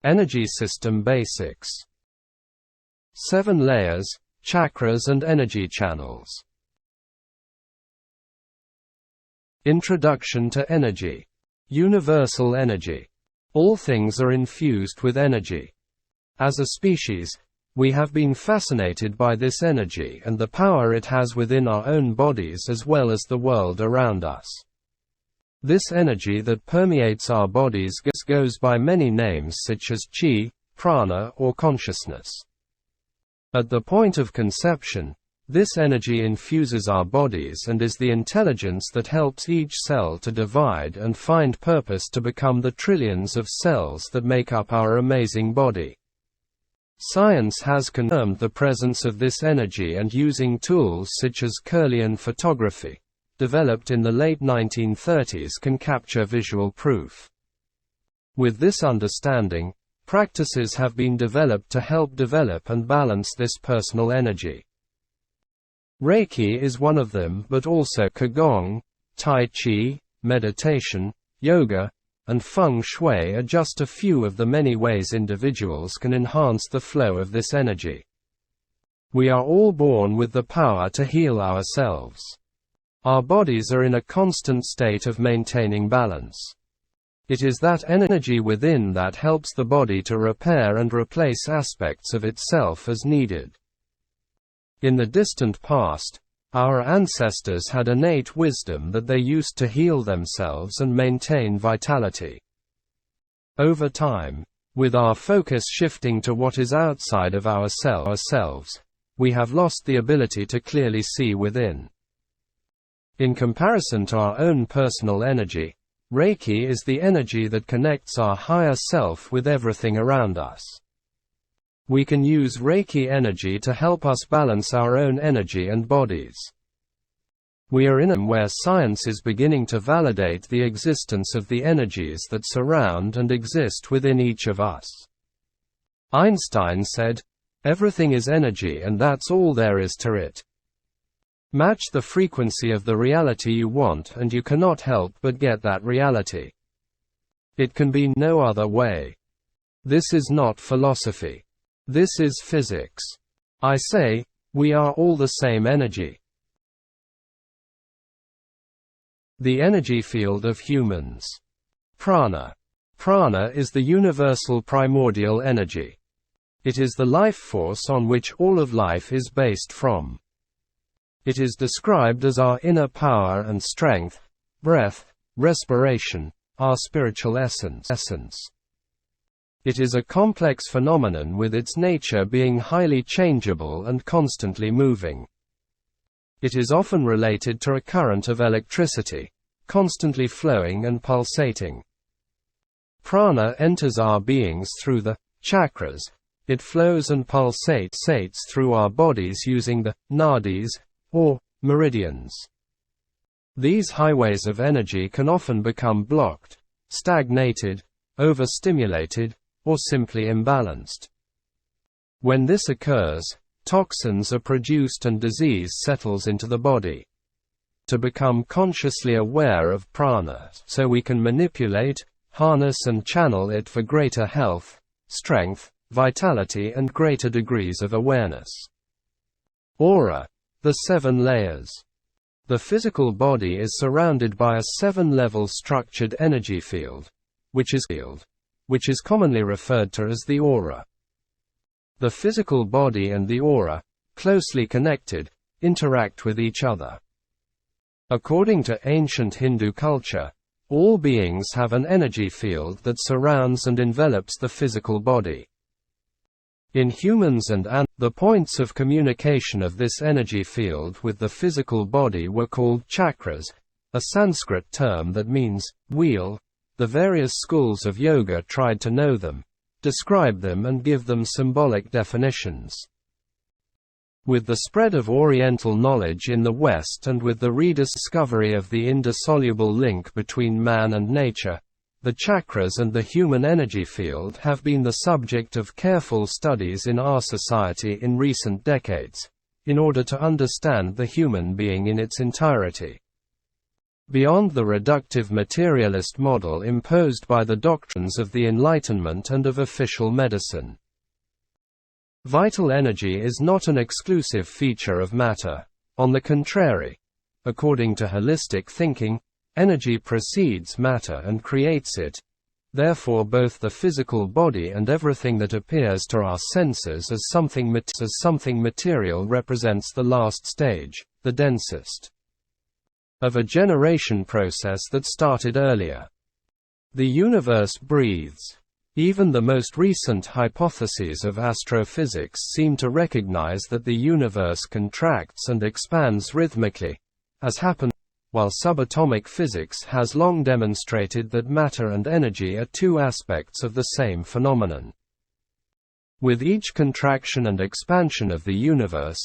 Energy system basics. 7 layers, chakras and energy channels. Introduction to energy. Universal energy. All things are infused with energy. As a species, we have been fascinated by this energy and the power it has within our own bodies as well as the world around us. This energy that permeates our bodies goes by many names such as chi, prana, or consciousness. At the point of conception, this energy infuses our bodies and is the intelligence that helps each cell to divide and find purpose to become the trillions of cells that make up our amazing body. Science has confirmed the presence of this energy, and using tools such as Kirlian photography, developed in the late 1930s, can capture visual proof. With this understanding, practices have been developed to help develop and balance this personal energy. Reiki is one of them, but also Qigong, Tai Chi, meditation, yoga, and Feng Shui are just a few of the many ways individuals can enhance the flow of this energy. We are all born with the power to heal ourselves. Our bodies are in a constant state of maintaining balance. It is that energy within that helps the body to repair and replace aspects of itself as needed. In the distant past, our ancestors had innate wisdom that they used to heal themselves and maintain vitality. Over time, with our focus shifting to what is outside of ourselves, we have lost the ability to clearly see within. In comparison to our own personal energy, Reiki is the energy that connects our higher self with everything around us. We can use Reiki energy to help us balance our own energy and bodies. We are in a time where science is beginning to validate the existence of the energies that surround and exist within each of us. Einstein said, "Everything is energy and that's all there is to it." Match the frequency of the reality you want and you cannot help but get that reality. It can be no other way. This is not philosophy. This is physics. I say, we are all the same energy. The energy field of humans. Prana. Prana is the universal primordial energy. It is the life force on which all of life is based from. It is described as our inner power and strength, breath, respiration, our spiritual essence. It is a complex phenomenon with its nature being highly changeable and constantly moving. It is often related to a current of electricity, constantly flowing and pulsating. Prana enters our beings through the chakras. It flows and pulsates through our bodies using the nadis, or meridians. These highways of energy can often become blocked, stagnated, overstimulated, or simply imbalanced. When this occurs, toxins are produced and disease settles into the body. To become consciously aware of prana, so we can manipulate, harness and channel it for greater health, strength, vitality and greater degrees of awareness. Aura. The 7 layers. The physical body is surrounded by a 7-level structured energy field, which is commonly referred to as the aura. The physical body and the aura, closely connected, interact with each other. According to ancient Hindu culture, all beings have an energy field that surrounds and envelops the physical body. In humans and the points of communication of this energy field with the physical body were called chakras, a Sanskrit term that means wheel. The various schools of yoga tried to know them, describe them and give them symbolic definitions. With the spread of Oriental knowledge in the West and with the rediscovery of the indissoluble link between man and nature, the chakras and the human energy field have been the subject of careful studies in our society in recent decades, in order to understand the human being in its entirety. beyond the reductive materialist model imposed by the doctrines of the Enlightenment and of official medicine. Vital energy is not an exclusive feature of matter. On the contrary, according to holistic thinking, energy precedes matter and creates it. Therefore both the physical body and everything that appears to our senses as something material represents the last stage, the densest, of a generation process that started earlier. The universe breathes. Even the most recent hypotheses of astrophysics seem to recognize that the universe contracts and expands rhythmically, as happens, while subatomic physics has long demonstrated that matter and energy are two aspects of the same phenomenon. With each contraction and expansion of the universe,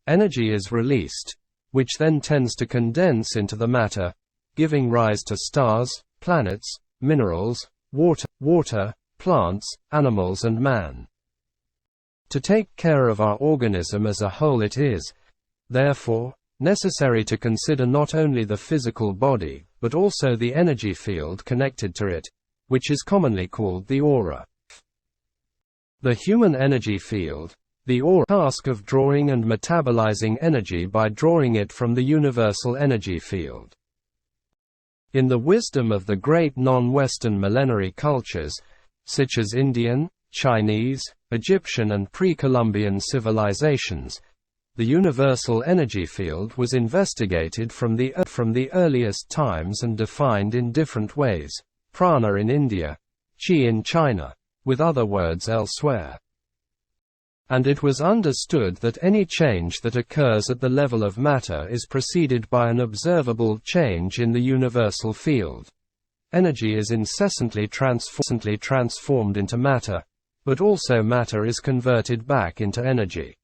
energy is released, which then tends to condense into the matter, giving rise to stars, planets, minerals, water, plants, animals and man. To take care of our organism as a whole, it is, therefore, necessary to consider not only the physical body, but also the energy field connected to it, which is commonly called the aura. The human energy field, the aura, task of drawing and metabolizing energy by drawing it from the universal energy field. In the wisdom of the great non-Western millenary cultures, such as Indian, Chinese, Egyptian and pre-Columbian civilizations, the universal energy field was investigated from the earliest times and defined in different ways: prana in India, chi in China, with other words elsewhere. And it was understood that any change that occurs at the level of matter is preceded by an observable change in the universal field. Energy is incessantly transformed into matter, but also matter is converted back into energy.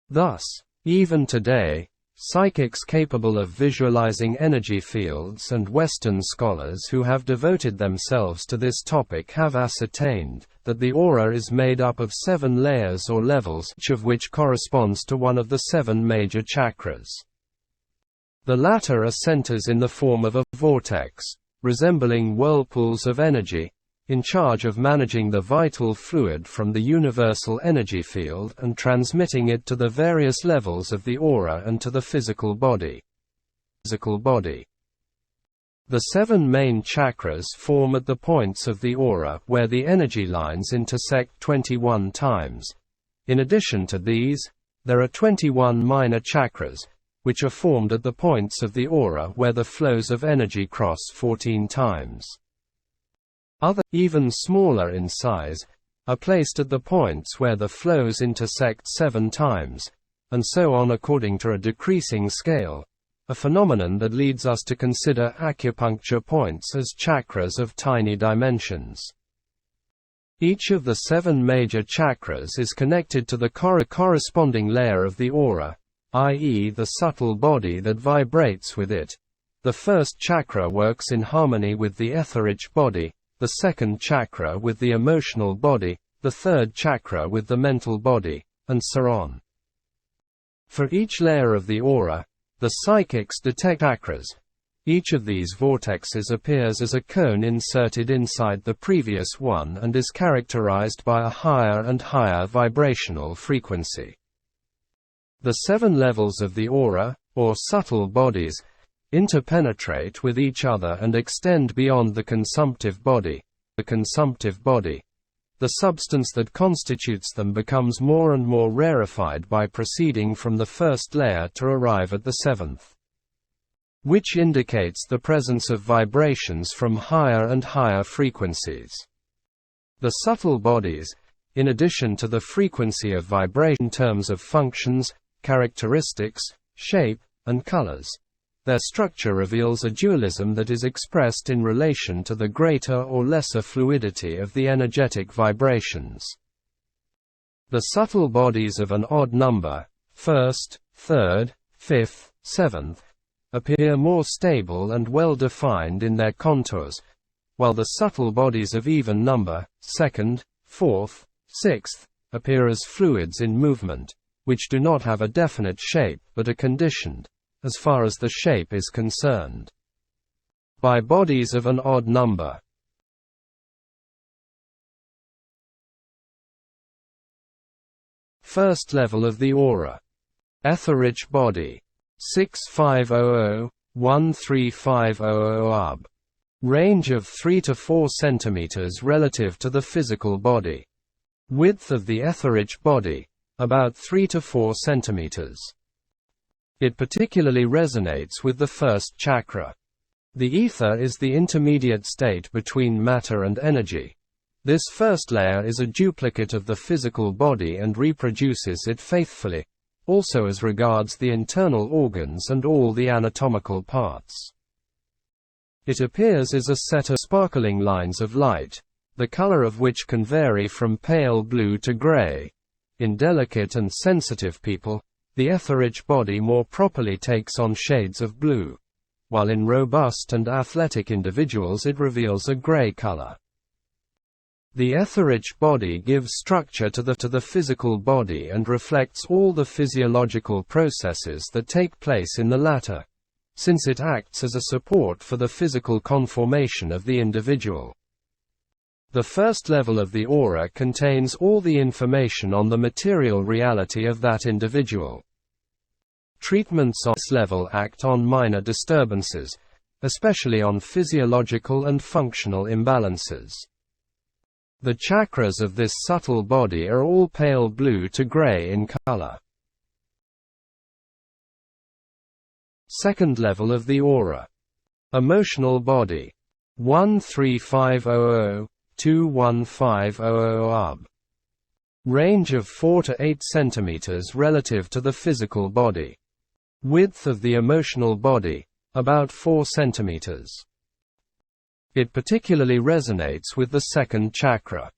Thus, even today, psychics capable of visualizing energy fields and Western scholars who have devoted themselves to this topic have ascertained that the aura is made up of 7 layers or levels, each of which corresponds to one of the 7 major chakras. The latter are centers in the form of a vortex, resembling whirlpools of energy, in charge of managing the vital fluid from the universal energy field and transmitting it to the various levels of the aura and to the physical body. The 7 main chakras form at the points of the aura where the energy lines intersect 21 times. In addition to these, there are 21 minor chakras, which are formed at the points of the aura where the flows of energy cross 14 times. Other, even smaller in size, are placed at the points where the flows intersect 7 times, and so on according to a decreasing scale, a phenomenon that leads us to consider acupuncture points as chakras of tiny dimensions. Each of the 7 major chakras is connected to the corresponding layer of the aura, i.e. the subtle body that vibrates with it. The first chakra works in harmony with the etheric body, the second chakra with the emotional body, the third chakra with the mental body, and so on. For each layer of the aura, the psychics detect chakras. Each of these vortexes appears as a cone inserted inside the previous one and is characterized by a higher and higher vibrational frequency. The 7 levels of the aura, or subtle bodies, interpenetrate with each other and extend beyond the consumptive body. The substance that constitutes them becomes more and more rarefied by proceeding from the first layer to arrive at the 7th, which indicates the presence of vibrations from higher and higher frequencies. The subtle bodies, in addition to the frequency of vibration in terms of functions, characteristics, shape, and colors, their structure reveals a dualism that is expressed in relation to the greater or lesser fluidity of the energetic vibrations. The subtle bodies of an odd number, 1st, 3rd, 5th, 7th, appear more stable and well-defined in their contours, while the subtle bodies of even number, 2nd, 4th, 6th, appear as fluids in movement, which do not have a definite shape but are conditioned, as far as the shape is concerned. by bodies of an odd number. First level of the aura. Ether-rich body. 6500–13500 Ub. Range of 3 to 4 cm relative to the physical body. Width of the ether-rich body, about 3 to 4 cm. It particularly resonates with the first chakra. The ether is the intermediate state between matter and energy. This first layer is a duplicate of the physical body and reproduces it faithfully, also as regards the internal organs and all the anatomical parts. It appears as a set of sparkling lines of light, the color of which can vary from pale blue to gray. In delicate and sensitive people, the ether-rich body more properly takes on shades of blue, while in robust and athletic individuals it reveals a gray color. The ether-rich body gives structure to the physical body and reflects all the physiological processes that take place in the latter, since it acts as a support for the physical conformation of the individual. The first level of the aura contains all the information on the material reality of that individual. Treatments on this level act on minor disturbances, especially on physiological and functional imbalances. The chakras of this subtle body are all pale blue to gray in color. Second level of the aura. Emotional body. 13500–11500 Ub. Range of 4 to 8 cm relative to the physical body. Width of the emotional body, about 4 cm. It particularly resonates with the second chakra.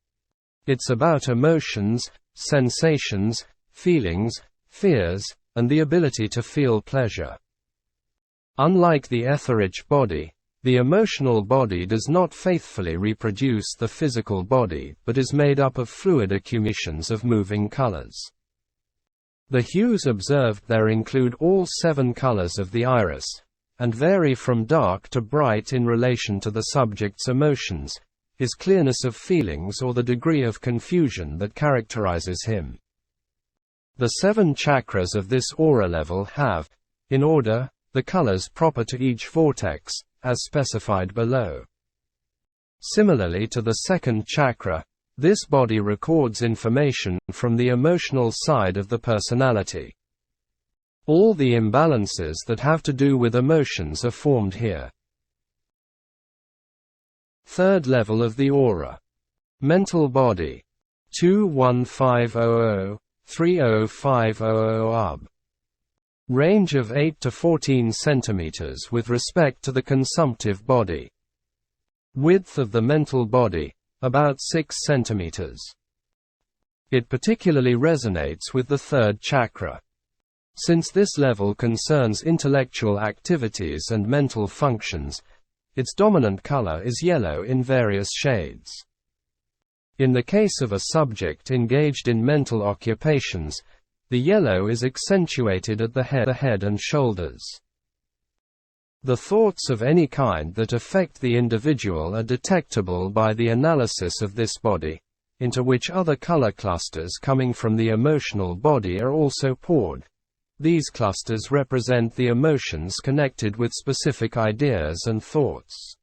It's about emotions, sensations, feelings, fears, and the ability to feel pleasure. Unlike the ether-rich body, the emotional body does not faithfully reproduce the physical body but is made up of fluid accumulations of moving colors. The hues observed there include all 7 colors of the iris, and vary from dark to bright in relation to the subject's emotions, his clearness of feelings or the degree of confusion that characterizes him. The 7 chakras of this aura level have, in order, the colors proper to each vortex, as specified below. Similarly to the second chakra, this body records information from the emotional side of the personality. All the imbalances that have to do with emotions are formed here. Third level of the aura. Mental body. 21500–30500 Ub. Range of 8 to 14 cm with respect to the consumptive body. Width of the mental body, about 6 cm. It particularly resonates with the third chakra. Since this level concerns intellectual activities and mental functions, its dominant color is yellow in various shades. In the case of a subject engaged in mental occupations, the yellow is accentuated at the head and shoulders. The thoughts of any kind that affect the individual are detectable by the analysis of this body, into which other color clusters coming from the emotional body are also poured. These clusters represent the emotions connected with specific ideas and thoughts.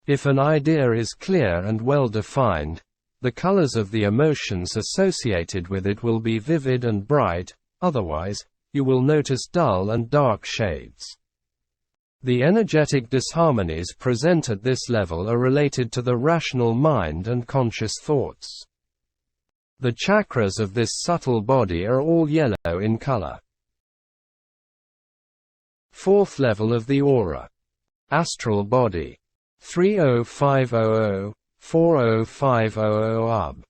If an idea is clear and well defined, the colors of the emotions associated with it will be vivid and bright, otherwise, you will notice dull and dark shades. The energetic disharmonies present at this level are related to the rational mind and conscious thoughts. The chakras of this subtle body are all yellow in color. Fourth level of the aura. Astral body. 30500–40500 Ub.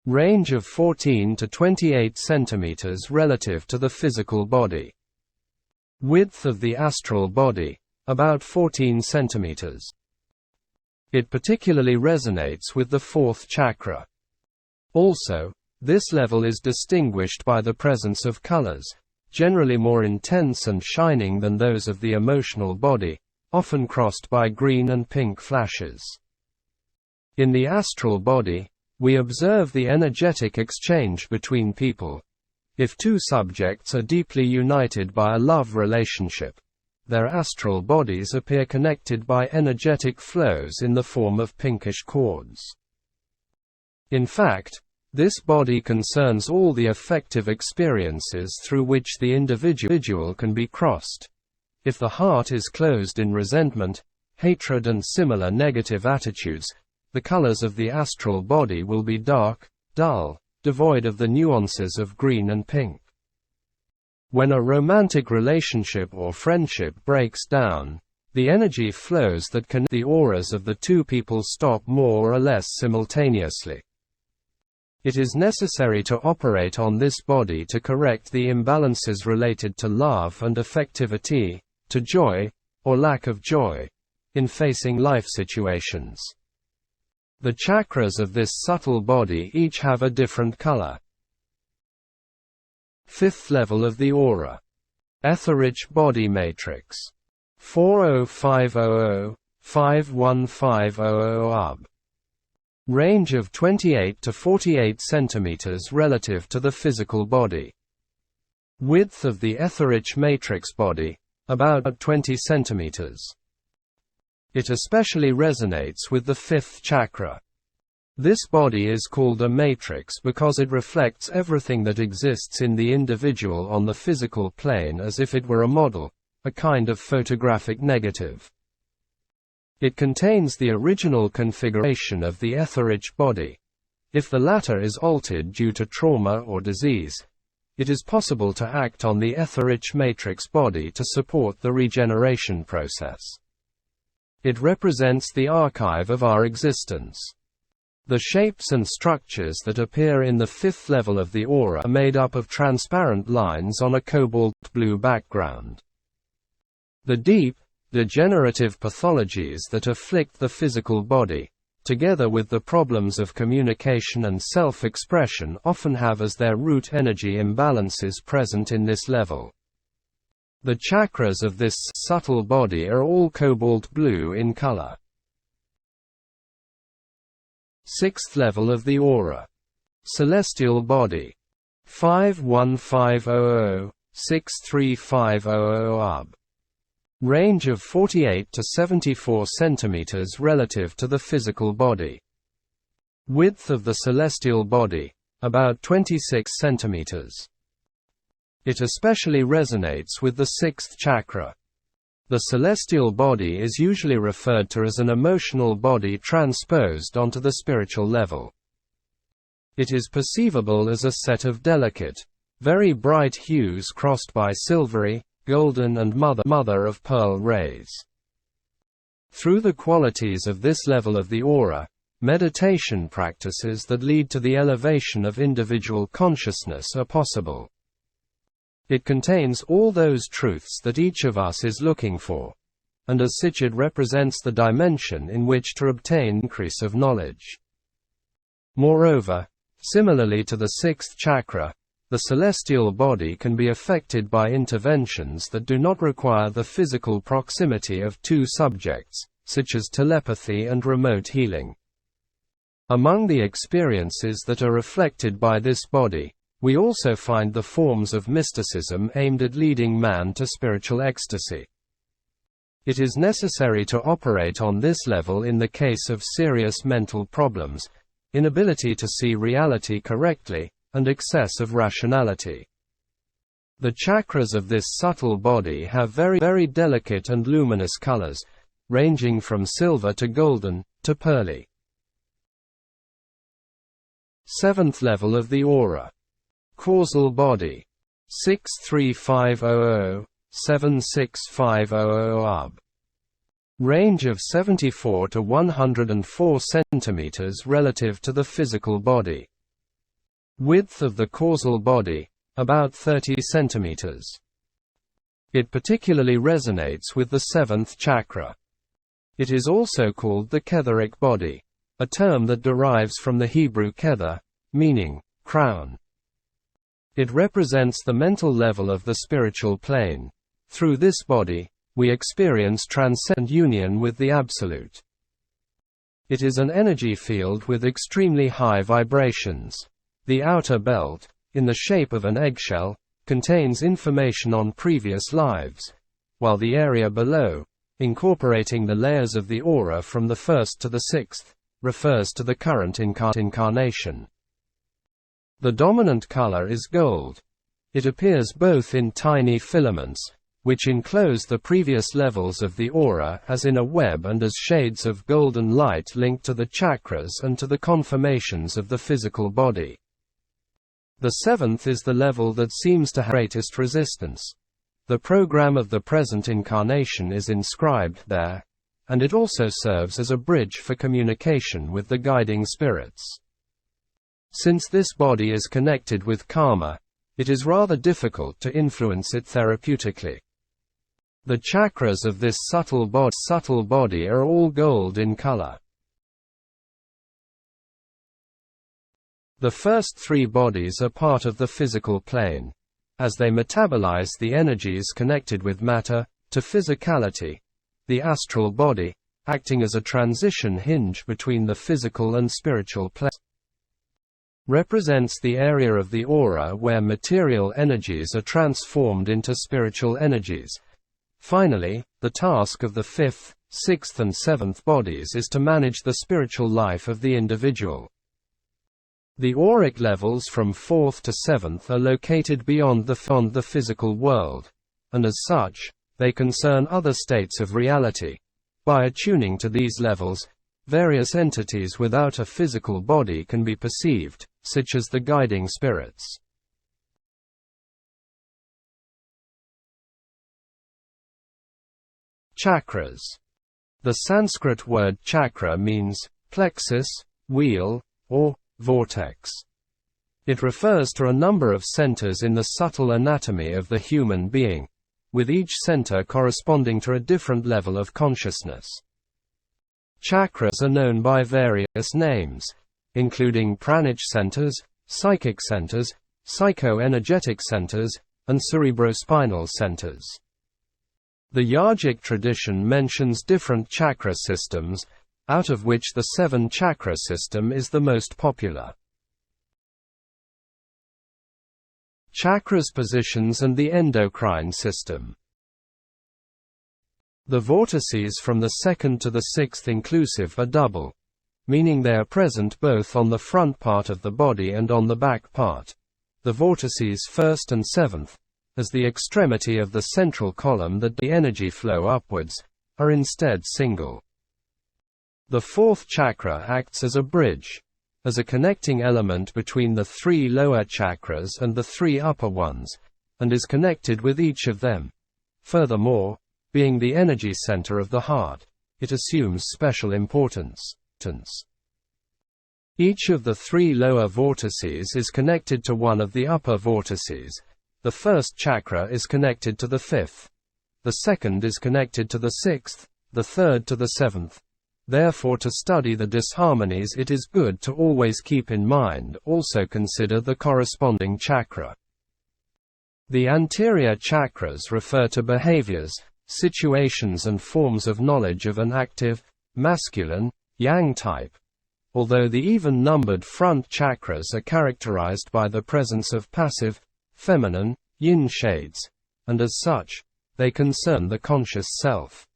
Range of 14 to 28 cm relative to the physical body. Width of the astral body, about 14 cm. It particularly resonates with the fourth chakra. Also, this level is distinguished by the presence of colors, generally more intense and shining than those of the emotional body, often crossed by green and pink flashes. In the astral body, we observe the energetic exchange between people. If two subjects are deeply united by a love relationship, their astral bodies appear connected by energetic flows in the form of pinkish cords. In fact, this body concerns all the affective experiences through which the individual can be crossed. If the heart is closed in resentment, hatred and similar negative attitudes, the colors of the astral body will be dark, dull, devoid of the nuances of green and pink. When a romantic relationship or friendship breaks down, the energy flows that connect the auras of the two people stop more or less simultaneously. It is necessary to operate on this body to correct the imbalances related to love and affectivity, to joy, or lack of joy, in facing life situations. The chakras of this subtle body each have a different color. Fifth level of the aura. Etheric body matrix. 40500-51500 UB. Range of 28 to 48 centimeters relative to the physical body. Width of the etheric matrix body, about 20 centimeters. It especially resonates with the fifth chakra. This body is called a matrix because it reflects everything that exists in the individual on the physical plane as if it were a model, a kind of photographic negative. It contains the original configuration of the etheric body. If the latter is altered due to trauma or disease, it is possible to act on the etheric matrix body to support the regeneration process. It represents the archive of our existence. The shapes and structures that appear in the fifth level of the aura are made up of transparent lines on a cobalt blue background. The deep, degenerative pathologies that afflict the physical body, together with the problems of communication and self-expression, often have as their root energy imbalances present in this level. The chakras of this subtle body are all cobalt blue in color. Sixth level of the aura. Celestial body. 51500-63500 UB. Range of 48 to 74 centimeters relative to the physical body. Width of the celestial body, about 26 centimeters. It especially resonates with the sixth chakra. The celestial body is usually referred to as an emotional body transposed onto the spiritual level. It is perceivable as a set of delicate, very bright hues crossed by silvery, golden and mother-of-pearl rays. Through the qualities of this level of the aura, meditation practices that lead to the elevation of individual consciousness are possible. It contains all those truths that each of us is looking for, and as such it represents the dimension in which to obtain increase of knowledge. Moreover, similarly to the sixth chakra, the celestial body can be affected by interventions that do not require the physical proximity of two subjects, such as telepathy and remote healing. Among the experiences that are reflected by this body, we also find the forms of mysticism aimed at leading man to spiritual ecstasy. It is necessary to operate on this level in the case of serious mental problems, inability to see reality correctly, and excess of rationality. The chakras of this subtle body have very delicate and luminous colors, ranging from silver to golden, to pearly. Seventh level of the aura. Causal body. 63500-76500 UB. Range of 74 to 104 centimeters relative to the physical body. Width of the causal body, about 30 centimeters. It particularly resonates with the seventh chakra. It is also called the Ketheric body, a term that derives from the Hebrew kether, meaning crown. It represents the mental level of the spiritual plane. Through this body, we experience transcendent union with the Absolute. It is an energy field with extremely high vibrations. The outer belt, in the shape of an eggshell, contains information on previous lives, while the area below, incorporating the layers of the aura from the first to the sixth, refers to the current incarnation. The dominant color is gold. It appears both in tiny filaments, which enclose the previous levels of the aura as in a web, and as shades of golden light linked to the chakras and to the conformations of the physical body. The seventh is the level that seems to have greatest resistance. The program of the present incarnation is inscribed there, and it also serves as a bridge for communication with the guiding spirits. Since this body is connected with karma, it is rather difficult to influence it therapeutically. The chakras of this subtle body are all gold in color. The first three bodies are part of the physical plane, as they metabolize the energies connected with matter, to physicality. The astral body, acting as a transition hinge between the physical and spiritual planes, represents the area of the aura where material energies are transformed into spiritual energies. Finally, the task of the fifth, sixth and seventh bodies is to manage the spiritual life of the individual. The auric levels from fourth to seventh are located beyond the physical world, and as such, they concern other states of reality. By attuning to these levels, various entities without a physical body can be perceived, such as the guiding spirits. Chakras. The Sanskrit word chakra means plexus, wheel, or vortex. It refers to a number of centers in the subtle anatomy of the human being, with each center corresponding to a different level of consciousness. Chakras are known by various names, including pranic centers, psychic centers, psycho-energetic centers, and cerebrospinal centers. The yogic tradition mentions different chakra systems, out of which the seven chakra system is the most popular. Chakras positions and the endocrine system. The vortices from the second to the sixth inclusive are double, meaning they are present both on the front part of the body and on the back part. The vortices first and seventh, as the extremity of the central column that the energy flow upwards, are instead single. The fourth chakra acts as a bridge, as a connecting element between the three lower chakras and the three upper ones, and is connected with each of them. Furthermore, being the energy center of the heart, it assumes special importance. Each of the three lower vortices is connected to one of the upper vortices. The first chakra is connected to the fifth. The second is connected to the sixth, the third to the seventh. Therefore, to study the disharmonies, it is good to always keep in mind, also consider the corresponding chakra. The anterior chakras refer to behaviors, situations and forms of knowledge of an active, masculine, yang type, although the even-numbered front chakras are characterized by the presence of passive, feminine, yin shades, and as such, they concern the conscious self.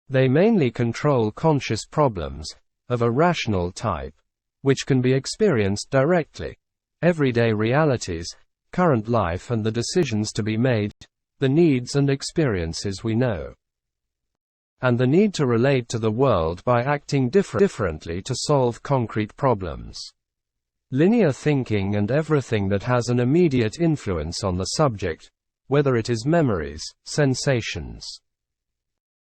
They mainly control conscious problems, of a rational type, which can be experienced directly, everyday realities, current life and the decisions to be made, the needs and experiences we know, and the need to relate to the world by acting differently to solve concrete problems. Linear thinking and everything that has an immediate influence on the subject, whether it is memories, sensations,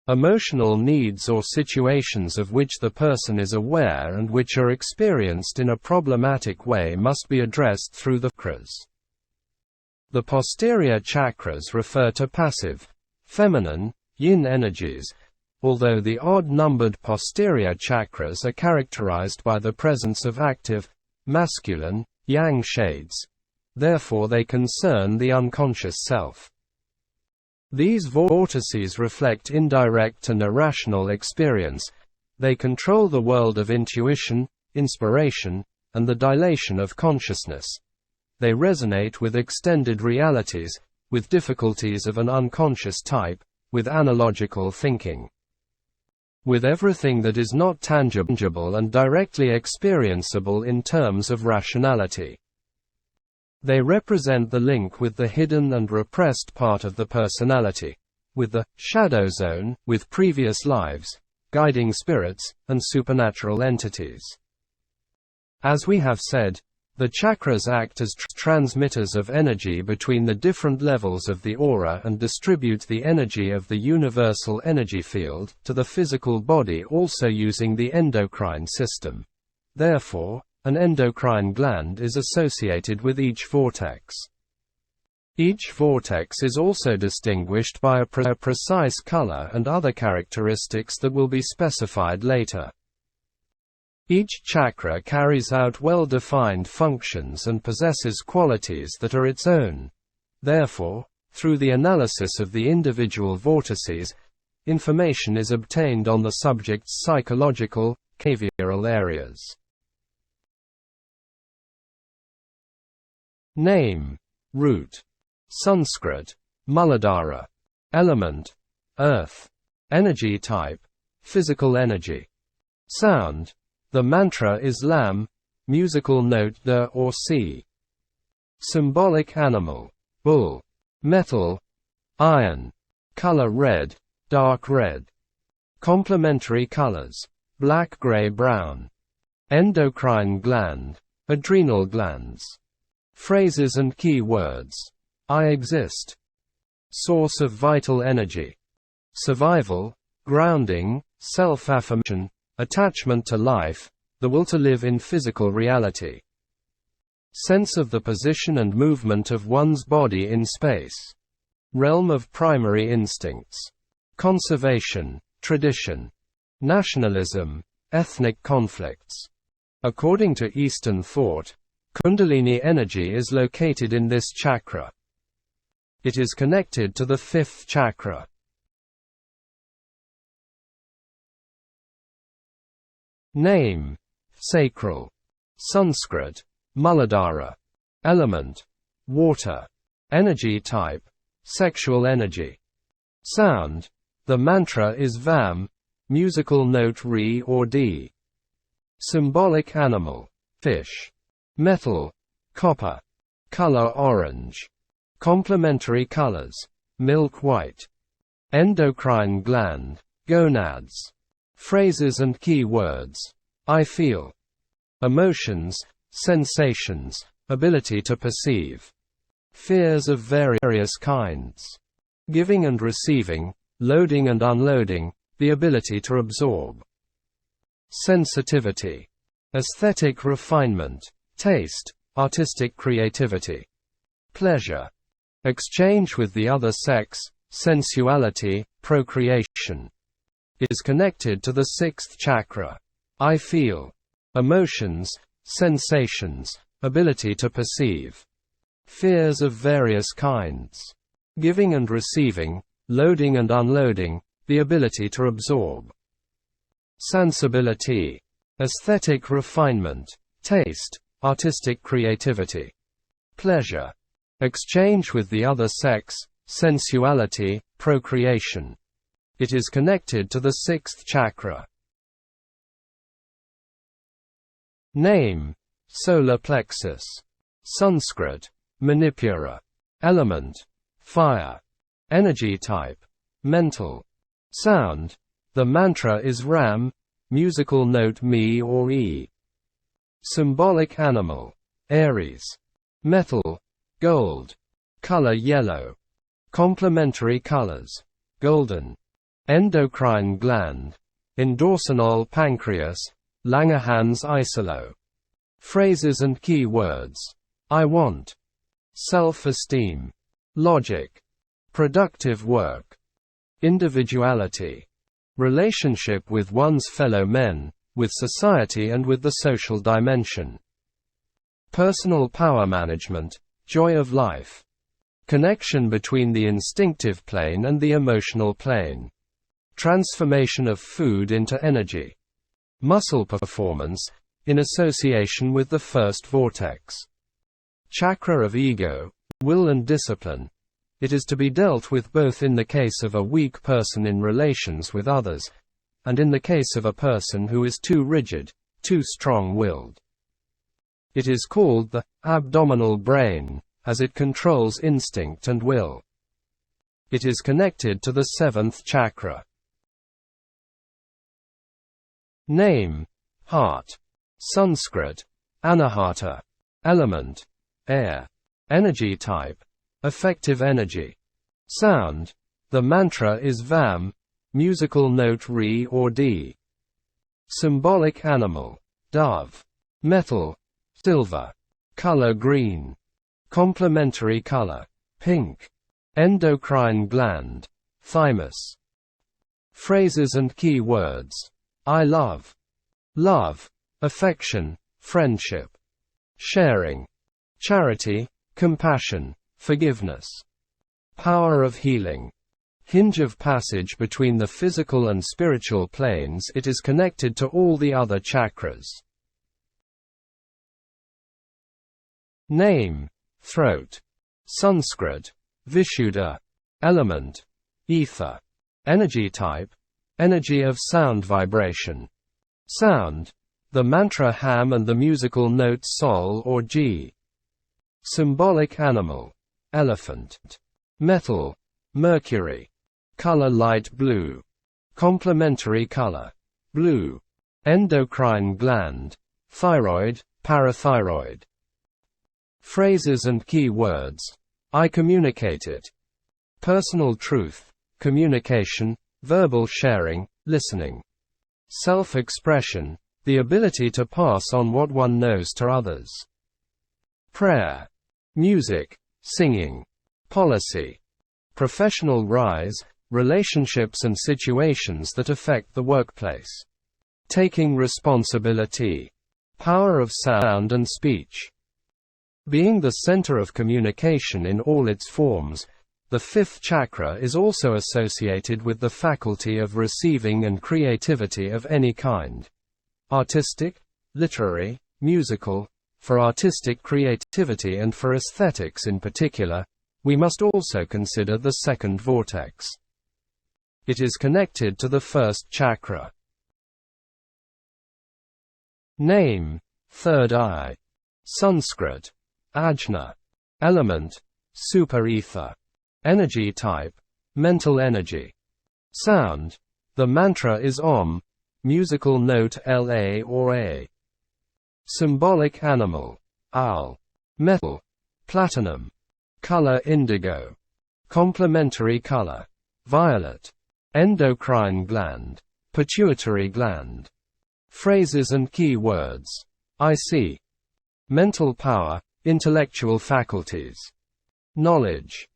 emotional needs or situations of which the person is aware and which are experienced in a problematic way, must be addressed through the chakras. The posterior chakras refer to passive, feminine, yin energies, although the odd-numbered posterior chakras are characterized by the presence of active, masculine, yang shades. Therefore they concern the unconscious self. These vortices reflect indirect and irrational experience. They control the world of intuition, inspiration, and the dilation of consciousness. They resonate with extended realities, with difficulties of an unconscious type, with analogical thinking, with everything that is not tangible and directly experienceable in terms of rationality. They represent the link with the hidden and repressed part of the personality, with the shadow zone, with previous lives, guiding spirits, and supernatural entities. As we have said, the chakras act as transmitters of energy between the different levels of the aura and distribute the energy of the universal energy field to the physical body, also using the endocrine system. Therefore, an endocrine gland is associated with each vortex. Each vortex is also distinguished by a precise color and other characteristics that will be specified later. Each chakra carries out well-defined functions and possesses qualities that are its own. Therefore, through the analysis of the individual vortices, information is obtained on the subject's psychological, behavioral areas. Name. Root. Sanskrit. Muladhara. Element. Earth. Energy type. Physical energy. Sound. The mantra is Lam, musical note Da or Si. Symbolic animal. Bull. Metal. Iron. Color red, dark red. Complementary colors. Black, gray, brown. Endocrine gland. Adrenal glands. Phrases and key words. I exist. Source of vital energy. Survival, grounding, self-affirmation, attachment to life, the will to live in physical reality. Sense of the position and movement of one's body in space. Realm of primary instincts. Conservation, tradition. Nationalism, ethnic conflicts. According to Eastern thought, Kundalini energy is located in this chakra. It is connected to the fifth chakra. Name. Sacral. Sanskrit. Muladhara. Element. Water. Energy type. Sexual energy. Sound. The mantra is Vam, musical note Re or D. Symbolic animal. Fish. Metal. Copper. Color orange. Complementary colors. Milk white. Endocrine gland. Gonads. Phrases and key words. I feel. Emotions, sensations, ability to perceive. Fears of various kinds. Giving and receiving, loading and unloading, the ability to absorb. Sensitivity. Aesthetic refinement. Taste, artistic creativity. Pleasure. Exchange with the other sex, sensuality, procreation. Is connected to the sixth chakra. I feel. Emotions, sensations, ability to perceive. Fears of various kinds. Giving and receiving, loading and unloading, the ability to absorb. Sensibility. Aesthetic refinement. Taste, artistic creativity. Pleasure. Exchange with the other sex, sensuality, procreation. It is connected to the sixth chakra. Name. Solar plexus. Sanskrit. Manipura. Element. Fire. Energy type. Mental. Sound. The mantra is Ram, musical note Mi or E. Symbolic animal. Aries. Metal. Gold. Color yellow. Complementary colors. Golden. Endocrine gland. Endorsenol pancreas. Langerhans isolo. Phrases and key words. I want. Self-esteem. Logic. Productive work. Individuality. Relationship with one's fellow men, with society and with the social dimension. Personal power management. Joy of life. connection between the instinctive plane and the emotional plane, transformation of food into energy, muscle performance, in association with the first vortex, chakra of ego, will and discipline. It is to be dealt with both in the case of a weak person in relations with others, and in the case of a person who is too rigid, too strong-willed. It is called the abdominal brain, as it controls instinct and will. It is connected to the seventh chakra. Name: heart. Sanskrit: anahata. Element: air. Energy type: effective energy. Sound: the mantra is VAM, musical note RE or D. Symbolic animal: dove. Metal: silver. Color: green. Complementary color: pink. Endocrine gland: thymus. Phrases and key words: I love. Love. Affection, friendship. Sharing. Charity, compassion, forgiveness. Power of healing. Hinge of passage between the physical and spiritual planes. It is connected to all the other chakras. Name: throat. Sanskrit: Vishuddha. Element: ether. Energy type: energy of sound vibration. Sound: the mantra HAM and the musical note Sol or G. Symbolic animal: elephant. Metal: mercury. Color: light blue. Complementary color: blue. Endocrine gland: thyroid, parathyroid. Phrases and key words: I communicate it. Personal truth, communication, verbal sharing, listening. Self-expression, the ability to pass on what one knows to others. Prayer. Music, singing. Policy. Professional rise, relationships and situations that affect the workplace. Taking responsibility. Power of sound and speech. Being the center of communication in all its forms, the fifth chakra is also associated with the faculty of receiving and creativity of any kind. Artistic, literary, musical. For artistic creativity and for aesthetics in particular, we must also consider the second vortex. It is connected to the first chakra. Name: third eye. Sanskrit: ajna. Element: super ether. Energy type: mental energy. Sound: the mantra is Om, musical note LA or A. Symbolic animal: owl. Metal: platinum. Color: indigo. Complementary color: violet. Endocrine gland: pituitary gland. Phrases and key words: I see. Mental power, intellectual faculties. Knowledge.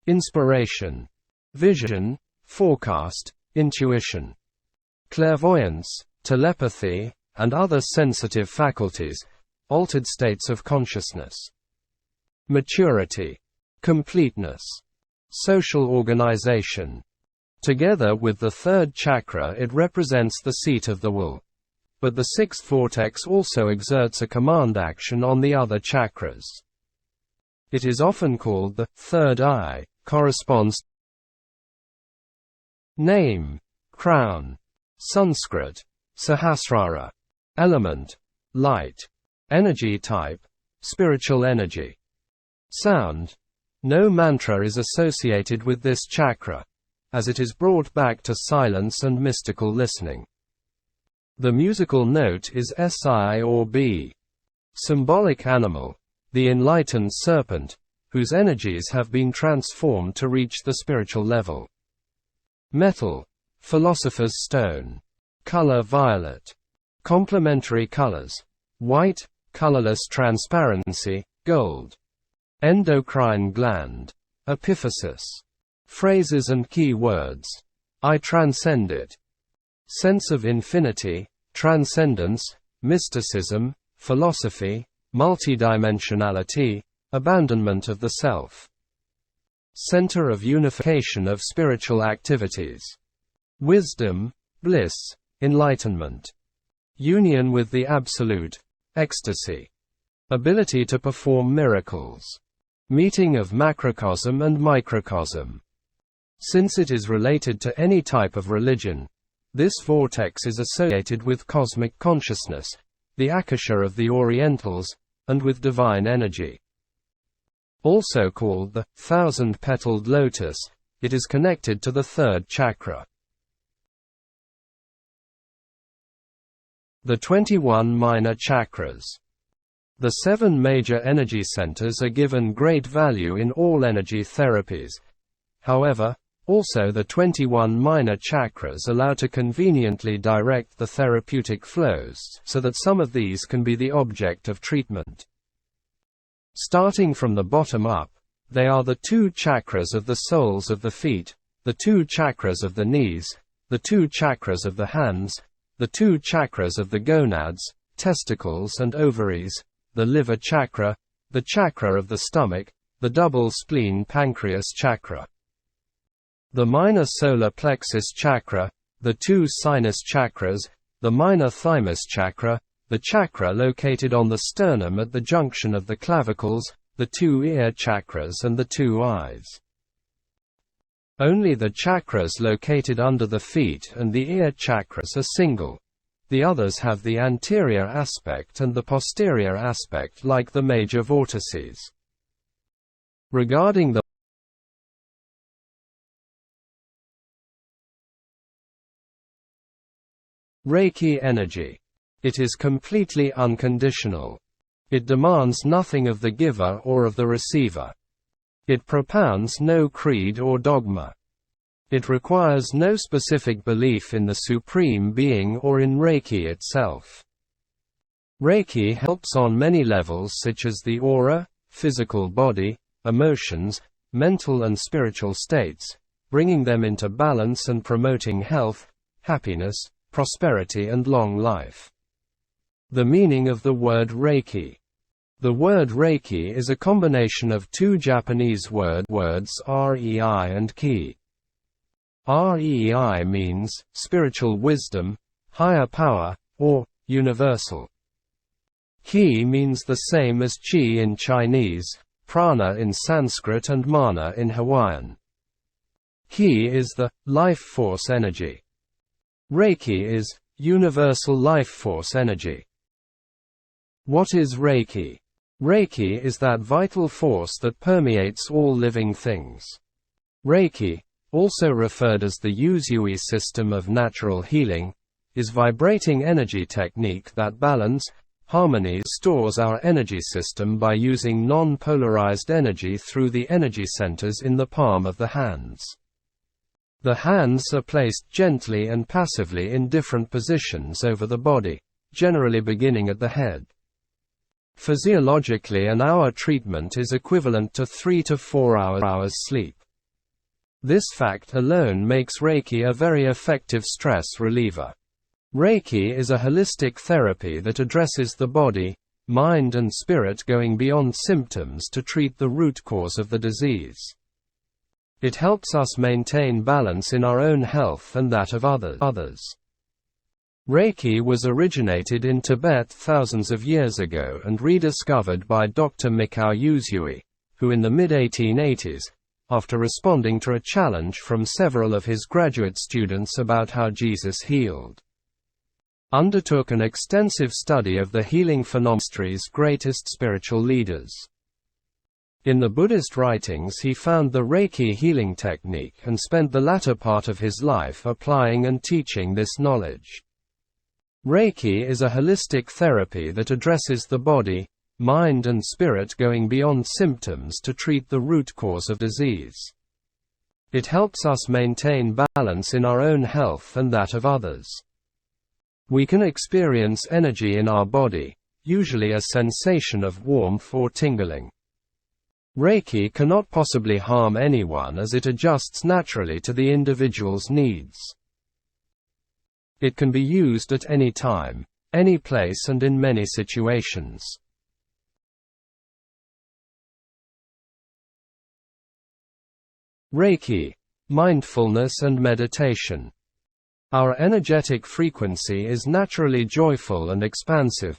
Inspiration. Vision, forecast, intuition. Clairvoyance, telepathy, and other sensitive faculties, altered states of consciousness. Maturity. Completeness. Social organization. Together with the third chakra, it represents the seat of the will. But the sixth vortex also exerts a command action on the other chakras. It is often called the third eye, corresponds. Name: crown. Sanskrit: Sahasrara. Element: light. Energy type: spiritual energy. Sound: no mantra is associated with this chakra, as it is brought back to silence and mystical listening. The musical note is Si or B. Symbolic animal: the enlightened serpent, whose energies have been transformed to reach the spiritual level. Metal: philosopher's stone. Color: violet. Complementary colors: white, colorless transparency, gold. Endocrine gland: epiphysis. Phrases and key words: I transcend it. Sense of infinity, transcendence, mysticism, philosophy, multidimensionality, abandonment of the self. center of unification of spiritual activities. Wisdom, bliss, enlightenment. Union with the Absolute, ecstasy. Ability to perform miracles. Meeting of macrocosm and microcosm. Since it is related to any type of religion, this vortex is associated with cosmic consciousness, the akasha of the Orientals, and with divine energy. Also called the thousand-petaled lotus, it is connected to the third chakra. The 21 minor chakras. The 7 major energy centers are given great value in all energy therapies. However, also the 21 minor chakras allow to conveniently direct the therapeutic flows, so that some of these can be the object of treatment. Starting from the bottom up, they are the 2 chakras of the soles of the feet, the 2 chakras of the knees, the 2 chakras of the hands, the 2 chakras of the gonads, testicles and ovaries, the liver chakra, the chakra of the stomach, the double spleen pancreas chakra, the minor solar plexus chakra, the 2 sinus chakras, the minor thymus chakra, the chakra located on the sternum at the junction of the clavicles, the 2 ear chakras and the 2 eyes. Only the chakras located under the feet and the ear chakras are single. The others have the anterior aspect and the posterior aspect like the major vortices. Regarding the Reiki energy, it is completely unconditional. It demands nothing of the giver or of the receiver. It propounds no creed or dogma. It requires no specific belief in the Supreme Being or in Reiki itself. Reiki helps on many levels such as the aura, physical body, emotions, mental and spiritual states, bringing them into balance and promoting health, happiness, prosperity and long life. The meaning of the word Reiki. The word Reiki is a combination of 2 Japanese words rei and ki. Rei means spiritual wisdom, higher power, or universal. Ki means the same as chi in Chinese, prana in Sanskrit and mana in Hawaiian. Ki is the life force energy. Reiki is universal life force energy. What is Reiki? Reiki is that vital force that permeates all living things. Reiki, also referred as the Usui system of natural healing, is vibrating energy technique that stores our energy system by using non-polarized energy through the energy centers in the palm of the hands. The hands are placed gently and passively in different positions over the body, generally beginning at the head. Physiologically, an hour treatment is equivalent to 3 to 4 hours sleep. This fact alone makes Reiki a very effective stress reliever. Reiki is a holistic therapy that addresses the body, mind and spirit, going beyond symptoms to treat the root cause of the disease. It helps us maintain balance in our own health and that of others. Reiki was originated in Tibet thousands of years ago and rediscovered by Dr. Mikao Usui, who in the mid-1880s, after responding to a challenge from several of his graduate students about how Jesus healed, undertook an extensive study of the healing phenomenology's greatest spiritual leaders. In the Buddhist writings he found the Reiki healing technique and spent the latter part of his life applying and teaching this knowledge. Reiki is a holistic therapy that addresses the body, mind and spirit, going beyond symptoms to treat the root cause of disease. It helps us maintain balance in our own health and that of others. We can experience energy in our body, usually a sensation of warmth or tingling. Reiki cannot possibly harm anyone as it adjusts naturally to the individual's needs. It can be used at any time, any place and in many situations. Reiki, mindfulness and meditation. Our energetic frequency is naturally joyful and expansive,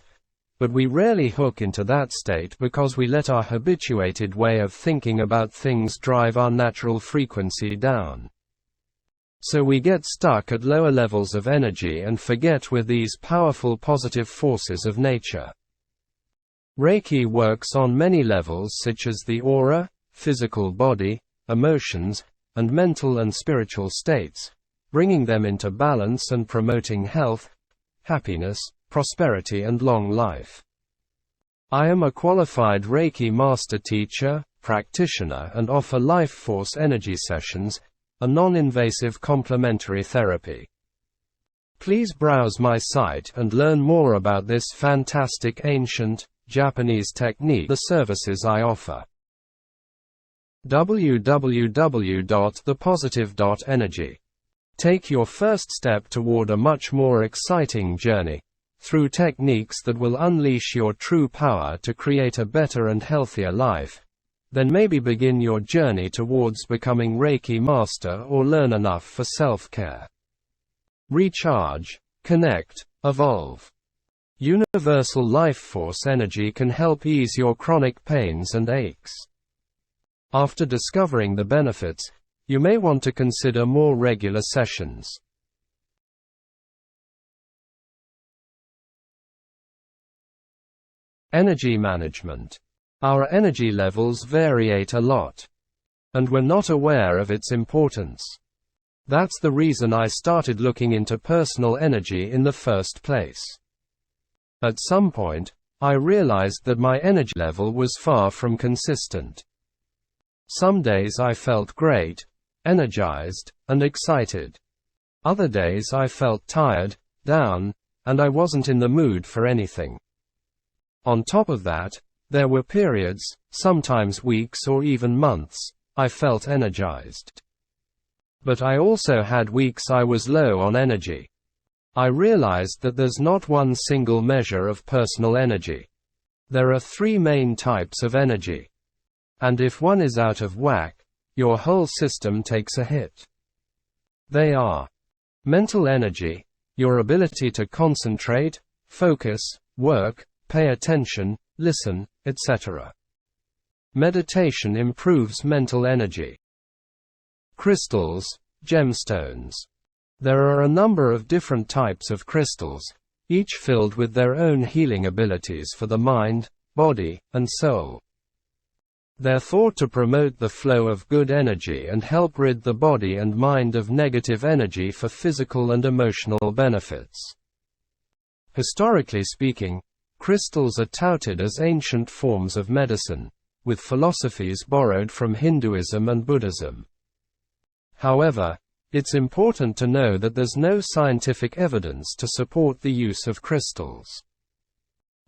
but we rarely hook into that state because we let our habituated way of thinking about things drive our natural frequency down. So we get stuck at lower levels of energy and forget we're these powerful positive forces of nature. Reiki works on many levels such as the aura, physical body, emotions, and mental and spiritual states, bringing them into balance and promoting health, happiness, prosperity and long life. I am a qualified Reiki master teacher, practitioner and offer life force energy sessions, a non-invasive complementary therapy. Please browse my site and learn more about this fantastic ancient, Japanese technique, the services I offer. www.thepositive.energy. Take your first step toward a much more exciting journey, through techniques that will unleash your true power to create a better and healthier life. Then maybe begin your journey towards becoming Reiki master or learn enough for self-care. Recharge, connect, evolve. Universal life force energy can help ease your chronic pains and aches. After discovering the benefits, you may want to consider more regular sessions. Energy management. Our energy levels variate a lot, and we're not aware of its importance. That's the reason I started looking into personal energy in the first place. At some point, I realized that my energy level was far from consistent. Some days I felt great, energized, and excited. Other days I felt tired, down, and I wasn't in the mood for anything. On top of that, there were periods, sometimes weeks or even months, I felt energized. But I also had weeks I was low on energy. I realized that there's not one single measure of personal energy. There are three main types of energy. And if one is out of whack, your whole system takes a hit. They are mental energy, your ability to concentrate, focus, work, pay attention, listen, etc. Meditation improves mental energy. Crystals, gemstones. There are a number of different types of crystals, each filled with their own healing abilities for the mind, body, and soul. They're thought to promote the flow of good energy and help rid the body and mind of negative energy for physical and emotional benefits. Historically speaking, crystals are touted as ancient forms of medicine, with philosophies borrowed from Hinduism and Buddhism. However, it's important to know that there's no scientific evidence to support the use of crystals.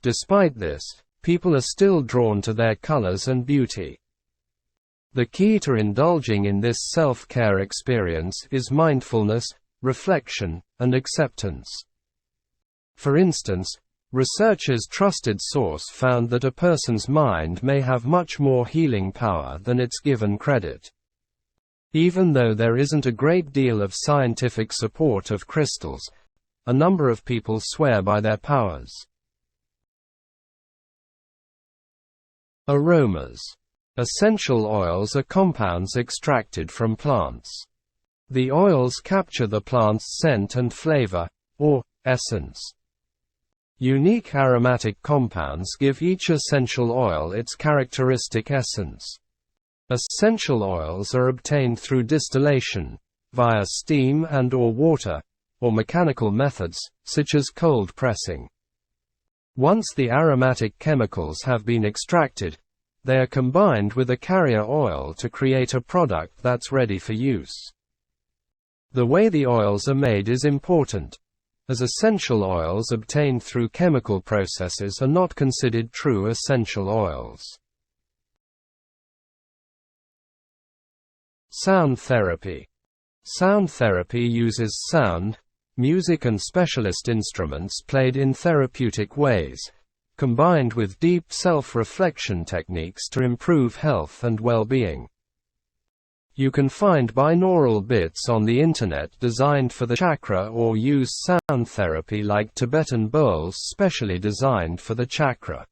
Despite this, people are still drawn to their colors and beauty. The key to indulging in this self-care experience is mindfulness, reflection, and acceptance. For instance, researchers' trusted source found that a person's mind may have much more healing power than it's given credit. Even though there isn't a great deal of scientific support of crystals, a number of people swear by their powers. Aromas. Essential oils are compounds extracted from plants. The oils capture the plant's scent and flavor, or essence. Unique aromatic compounds give each essential oil its characteristic essence. Essential oils are obtained through distillation, via steam and/or water, or mechanical methods, such as cold pressing. Once the aromatic chemicals have been extracted, they are combined with a carrier oil to create a product that's ready for use. The way the oils are made is important, as essential oils obtained through chemical processes are not considered true essential oils. Sound therapy. Sound therapy uses sound, music and specialist instruments played in therapeutic ways, combined with deep self-reflection techniques to improve health and well-being. You can find binaural bits on the internet designed for the chakra, or use sound therapy like Tibetan bowls specially designed for the chakra.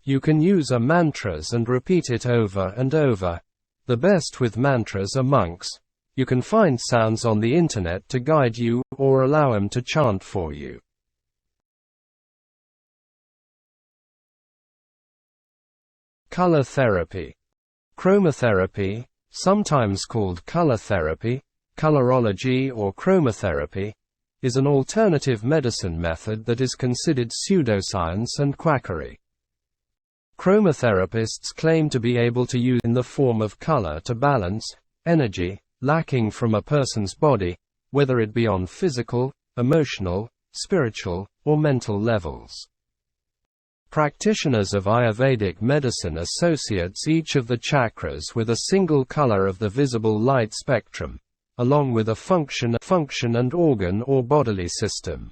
You can use a mantras and repeat it over and over. The best with mantras are monks. You can find sounds on the internet to guide you, or allow them to chant for you. Color therapy. Chromotherapy, sometimes called color therapy, colorology or chromotherapy, is an alternative medicine method that is considered pseudoscience and quackery. Chromotherapists claim to be able to use in the form of color to balance energy lacking from a person's body, whether it be on physical, emotional, spiritual, or mental levels. Practitioners of Ayurvedic medicine associates each of the chakras with a single color of the visible light spectrum, along with a function and organ or bodily system.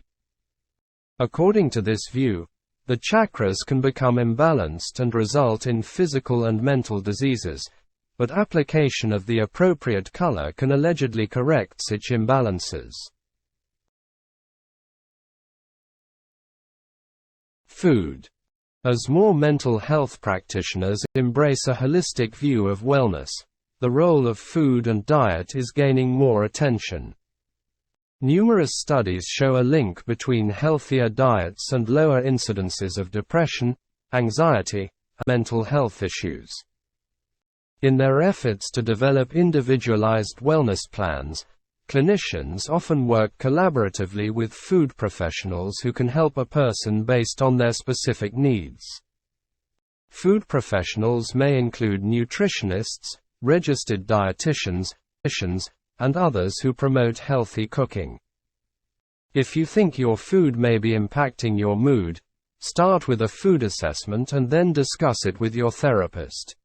According to this view, the chakras can become imbalanced and result in physical and mental diseases, but application of the appropriate color can allegedly correct such imbalances. Food. As more mental health practitioners embrace a holistic view of wellness, the role of food and diet is gaining more attention. Numerous studies show a link between healthier diets and lower incidences of depression, anxiety, and mental health issues. In their efforts to develop individualized wellness plans, clinicians often work collaboratively with food professionals who can help a person based on their specific needs. Food professionals may include nutritionists, registered dietitians, and others who promote healthy cooking. If you think your food may be impacting your mood, start with a food assessment and then discuss it with your therapist.